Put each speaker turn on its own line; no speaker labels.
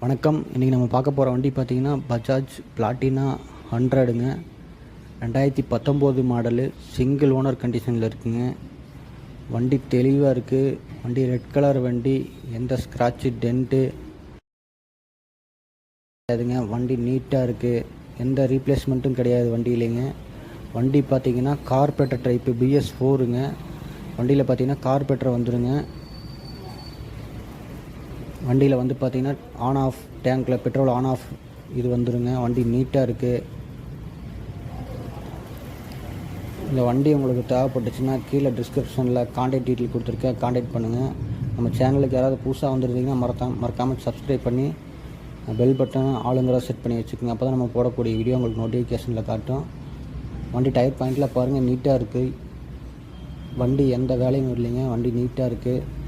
வணக்கம். இன்றைக்கி நம்ம பார்க்க போகிற வண்டி பார்த்திங்கன்னா பஜாஜ் பிளாட்டினா 100ங்க. 2019 மாடலு, சிங்கிள் ஓனர் கண்டிஷனில் இருக்குங்க. வண்டி தெளிவாக இருக்குது. வண்டி ரெட் கலர் வண்டி, எந்த ஸ்க்ராட்சு டென்ட்டு கிடையாதுங்க. வண்டி நீட்டாக இருக்குது, எந்த ரீப்ளேஸ்மெண்ட்டும் கிடையாது வண்டியிலேங்க. வண்டி பார்த்திங்கன்னா கார்பரேட்டர் டைப்பு BS4ங்க. வண்டியில் பார்த்திங்கன்னா கார்பரேட்டர் வந்துடுங்க. வண்டியில் வந்து பார்த்திங்கன்னா ஆன் ஆஃப் டேங்க்கில் பெட்ரோல் ஆன் ஆஃப் இது வந்துடுங்க. வண்டி நீட்டாக இருக்குது. இந்த வண்டி உங்களுக்கு தேவைப்பட்டுச்சுன்னா கீழே டிஸ்கிரிப்ஷனில் கான்டாக்ட் டீட்டெயில் கொடுத்துருக்கேன், கான்டாக்ட் பண்ணுங்கள். நம்ம சேனலுக்கு யாராவது புதுசாக வந்துருந்தீங்கன்னா மறக்காமல் சப்ஸ்கிரைப் பண்ணி பெல் பட்டன் ஆளுங்கிறத செட் பண்ணி வச்சுக்கோங்க. அப்போ தான் நம்ம போடக்கூடிய வீடியோ உங்களுக்கு நோட்டிஃபிகேஷனில் காட்டும். வண்டி டயர் பாயிண்ட்டில் பாருங்கள், நீட்டாக இருக்குது. வண்டி எந்த வேலையும் இல்லைங்க. வண்டி நீட்டாக இருக்குது.